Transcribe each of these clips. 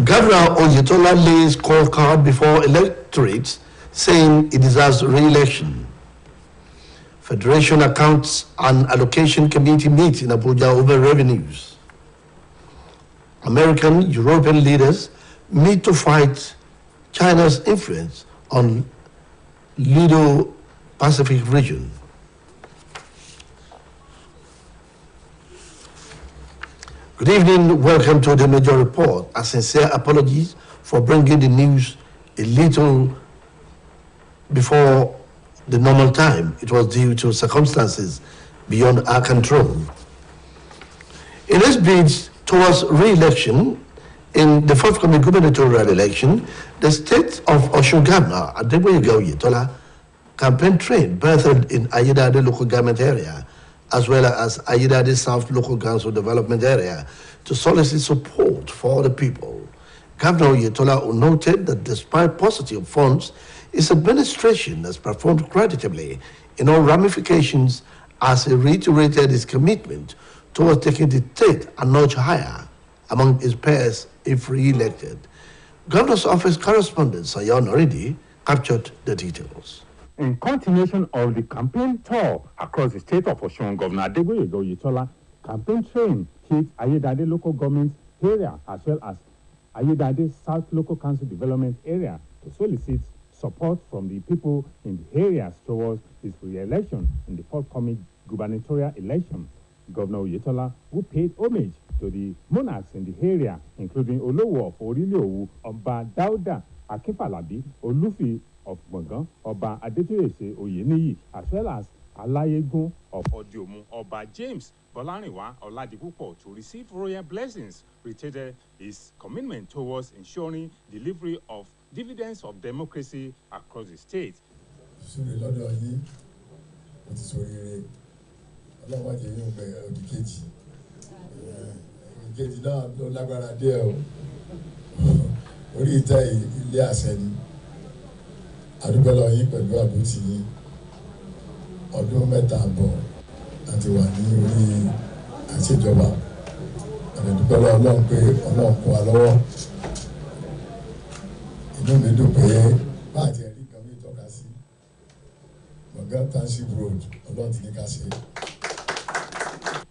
Governor Oyetola lays scorecard before electorates, saying he deserves re-election. Federation Accounts and Allocation Committee meets in Abuja over revenues. American, European leaders meet to fight China's influence on Indo-Pacific region. Good evening, welcome to the Major Report. A sincere apologies for bringing the news a little before the normal time. It was due to circumstances beyond our control. In its bids towards re-election in the forthcoming gubernatorial election, the state of Osun Governor Adegboyega Oyetola campaign train birthed in Ayedade local government area as well as Ayedade South Local Council Development Area to solicit support for the people. Governor Oyetola noted that despite paucity of funds, his administration has performed creditably in all ramifications as he reiterated his commitment towards taking the state a notch higher among his peers if re-elected. Governor's office correspondent Sayon Oridi captured the details. In continuation of the campaign tour across the state of Osun, Governor Adegboyega Oyetola campaign train hit Ayedade local government area as well as Ayedade South Local Council Development Area to solicit support from the people in the areas towards his re-election in the forthcoming gubernatorial election. Governor Oyetola, who paid homage to the monarchs in the area, including Olowo of Oriliowu, Oba Dauda Akinfalabi, Olufi of Gbọ̀ngán, Ọba Adétóyèsé Oyèníyì, as well as Alayegun of Odiomu, Ọba James Bọ́lárìnwá Ọládipúpọ̀ to receive royal blessings, reiterated his commitment towards ensuring delivery of dividends of democracy across the state. Sórí lọ́dọ̀ yín, ó ti sórí rẹ̀. Ọlọ́run wá jẹ́ yín bẹ̀ òdì kejì. Ìkejì náà ló lágbára díẹ̀ o. Orí ìtẹ́ ilé àṣẹ ni. Adúpẹ́ lọ́wọ́ yín pẹ̀lú àdútì yín. Ọdún mẹ́ta àbọ̀ àti wà ní orí àṣejọba. Adúpẹ́ lọ́wọ́ Ọlọ́run pé Ọlọ́run kún wa lọ́wọ́. Inú mi dùn pé máa ti ẹ̀rí kan ní ìtọ́ka sí. Gbọ̀ngán Township Road, Ọlọ́run ti ní ká ṣe.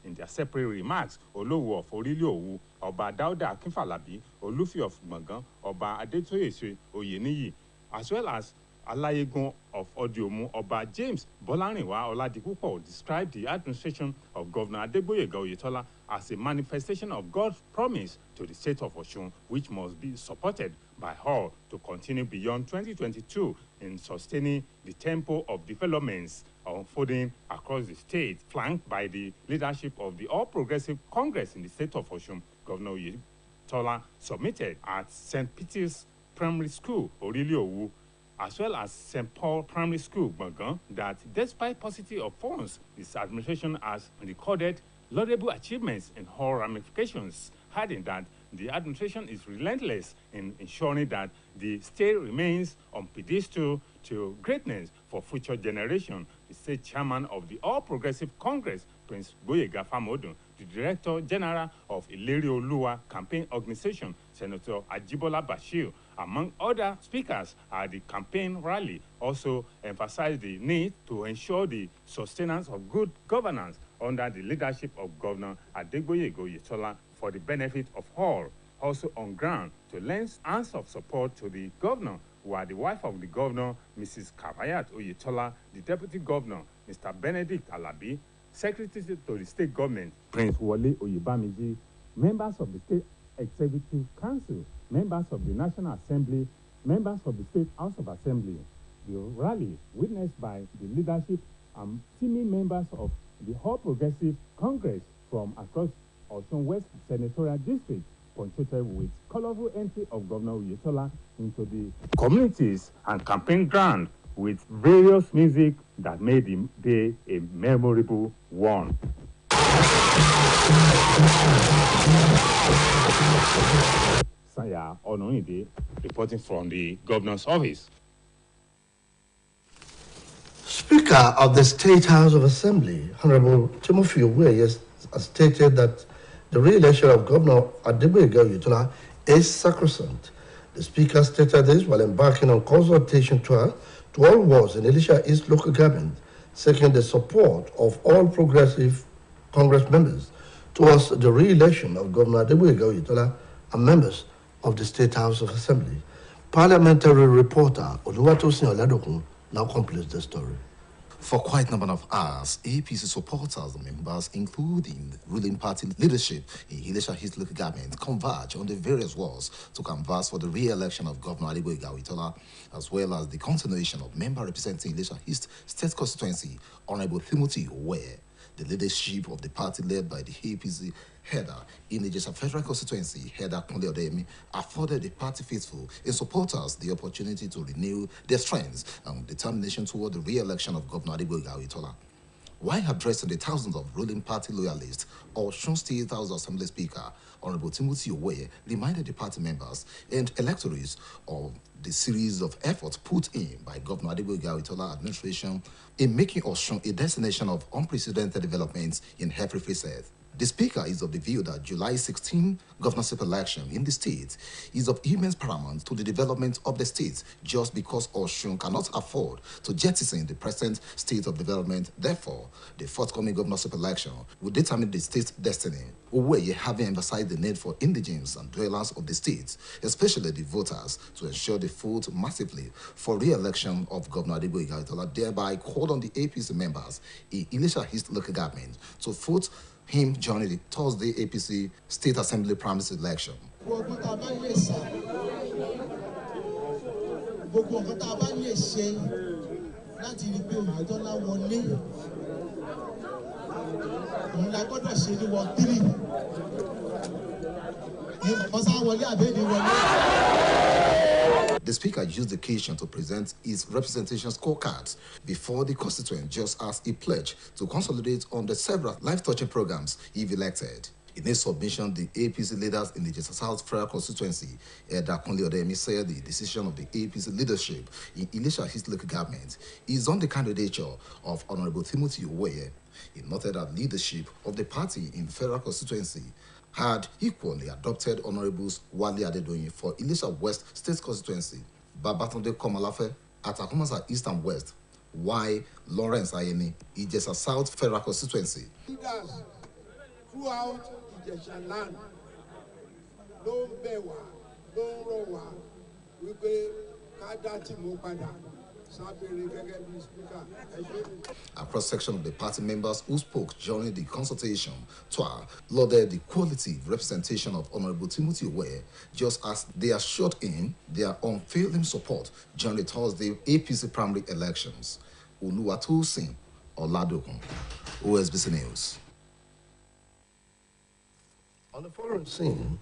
In their separate remarks, Olowo of Oriliowu, Ọba Dauda Akinfalabi, Olufi of Gbọ̀ngán, Ọba Adétóyèsé Oyèníyì, as well as Alayegun of Odiomu, Ọba James Bọ́lárìnwá Ọládipúpọ̀ described the administration of Governor Adegboyega Oyetola as a manifestation of God's promise to the state of Osun, which must be supported by all to continue beyond 2022 in sustaining the tempo of developments unfolding across the state, flanked by the leadership of the All Progressive Congress in the state of Osun. Governor Oyetola submitted at St. Peter's Primary School, Oriliowu, as well as St. Paul Primary School, Gbọ̀ngán, that despite paucity of funds, his administration has recorded laudable achievements in all ramifications, adding that the administration is relentless in ensuring that the state remains on pedestal to greatness for future generations. The state chairman of the All Progressive Congress, Prince Gboyega Famodun, the Director General of Ilerioluwa Campaign Organization, Senator Ajibola Bashir, among other speakers at the campaign rally, also emphasized the need to ensure the sustenance of good governance under the leadership of Governor Adegboyega Oyetola for the benefit of all. Also on ground to lend hands of support to the governor were the wife of the governor, Mrs. Kafayat Oyetola, the deputy governor, Mr. Benedict Alabi, secretary to the state government, Prince Wole Oyebamiji, members of the state executive council, members of the National Assembly, members of the State House of Assembly. The rally, witnessed by the leadership and teaming members of the All Progressive Congress from across Osun West Senatorial District, punctuated with colorful entry of Governor Oyetola into the communities and campaign ground with various music that made the day a memorable one. Saya Onoide, reporting from the governor's office. Speaker of the State House of Assembly, Honorable Timothy Uwe, has stated that the re-election of Governor Adegboyega Oyetola is sacrosanct. The Speaker stated this while embarking on consultation tour to all wards in Elisha East local government, seeking the support of all progressive Congress members towards the re-election of Governor Adeboyega Oyetola and members of the State House of Assembly. Parliamentary reporter Oluwatosin Oladokun now completes the story. For quite a number of hours, APC supporters and members, including ruling party leadership in Elisha East local government, converge on the various wards to canvass for the re-election of Governor Adeboyega Oyetola, as well as the continuation of member representing Elisha East State Constituency, Honorable Timothy Owe. The leadership of the party led by the APC header in the Ijesha Federal Constituency, Header Kunle Odeyemi, afforded the party faithful and supporters the opportunity to renew their strength and determination toward the re-election of Governor Adeboyega Oyetola. While addressing the thousands of ruling party loyalists, Osun State House Assembly Speaker Honorable Timothy Owe reminded the party members and electors of the series of efforts put in by Governor Adeboyega Oyetola administration in making Osun a destination of unprecedented developments in every facet. The Speaker is of the view that July 16 governorship election in the state is of immense paramount to the development of the state just because Osun cannot afford to jettison the present state of development. Therefore, the forthcoming governorship election will determine the state's destiny. Owe having emphasized the need for indigents and dwellers of the state, especially the voters, to ensure they vote massively for re-election of Governor Adeboyega Oyetola, thereby called on the APC members in Elisha East local government to vote him during the Thursday APC State Assembly primary election. The Speaker used the occasion to present his representation scorecards before the constituent, just as he pledged to consolidate on the several life-touching programs if elected. In his submission, the APC leaders in the Ijesha South Federal Constituency, Header Kunle Odeyemi, said the decision of the APC leadership in Elisha East local government is on the candidature of Honorable Timothy Owe. He noted that leadership of the party in the federal constituency had equally adopted Honorables Wale Adedoyin for Elisha West State Constituency, Babatunde Komalafe at Akumasa East and West, while Lawrence Ayeni, Ijesha South Federal Constituency. Leaders throughout Ijesha land ló ń bẹ̀ wá, ló ń rọ̀ wá wípé ká dá tìmú padà. A cross-section of the party members who spoke during the consultation tour lauded the quality representation of Honorable Timothy Owe, just as they assured him their unfailing support during the Thursday APC primary elections. Oluwatosin Oladokun, OSBC News. On the foreign scene,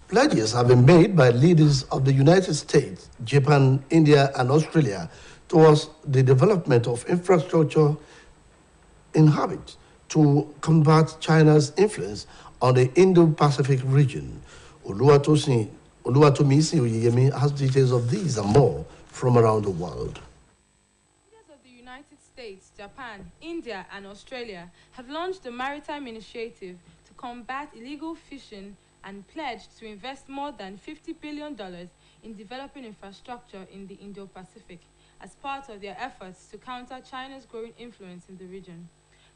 pledges have been made by leaders of the United States, Japan, India, and Australia towards the development of infrastructure in habit to combat China's influence on the Indo-Pacific region. Oluwatomi Oyeyemi has details of these and more from around the world. Leaders of the United States, Japan, India, and Australia have launched a maritime initiative to combat illegal fishing and pledged to invest more than $50 billion in developing infrastructure in the Indo-Pacific as part of their efforts to counter China's growing influence in the region.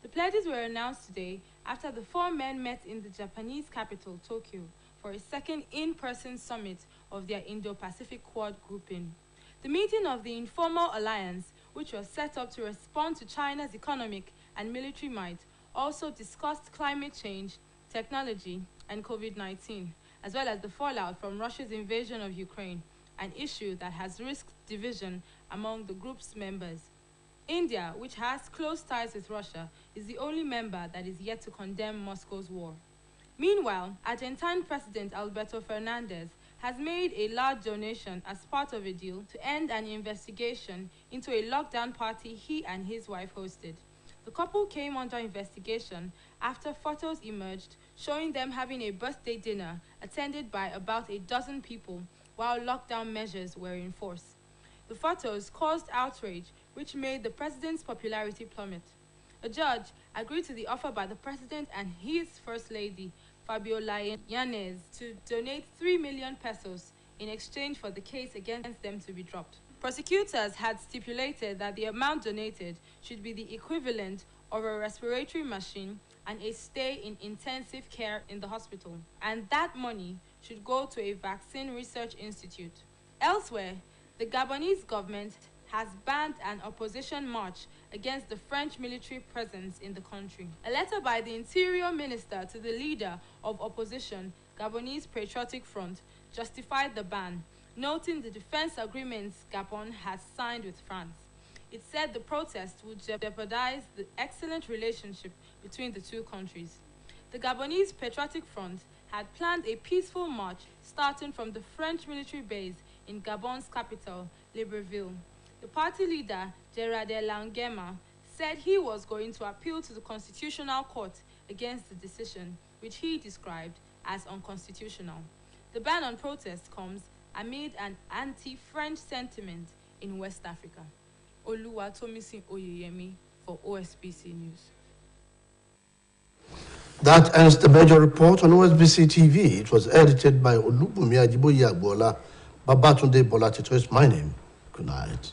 The pledges were announced today after the four men met in the Japanese capital, Tokyo, for a second in-person summit of their Indo-Pacific Quad grouping. The meeting of the informal alliance, which was set up to respond to China's economic and military might, also discussed climate change, technology, and COVID-19, as well as the fallout from Russia's invasion of Ukraine, an issue that has risked division among the group's members. India, which has close ties with Russia, is the only member that is yet to condemn Moscow's war. Meanwhile, Argentine President Alberto Fernandez has made a large donation as part of a deal to end an investigation into a lockdown party he and his wife hosted. The couple came under investigation after photos emerged showing them having a birthday dinner attended by about a dozen people while lockdown measures were in force. The photos caused outrage, which made the president's popularity plummet. A judge agreed to the offer by the president and his first lady, Fabiola Yanez to donate 3 million pesos in exchange for the case against them to be dropped. Prosecutors had stipulated that the amount donated should be the equivalent of a respiratory machine and a stay in intensive care in the hospital, and that money should go to a vaccine research institute. Elsewhere, the Gabonese government has banned an opposition march against the French military presence in the country. A letter by the Interior Minister to the leader of opposition, Gabonese Patriotic Front, justified the ban, noting the defense agreements Gabon has signed with France. It said the protest would jeopardize the excellent relationship between the two countries. The Gabonese Patriotic Front had planned a peaceful march starting from the French military base in Gabon's capital, Libreville. The party leader, Gerard Langema, said he was going to appeal to the Constitutional Court against the decision, which he described as unconstitutional. The ban on protest comes amid an anti-French sentiment in West Africa. Oluwatomisin Oyeyemi for OSBC News. That ends the major report on OSBC TV. It was edited by Olubumi Ajiboye Agbola. Babatunde Bolatito is my name. Good night.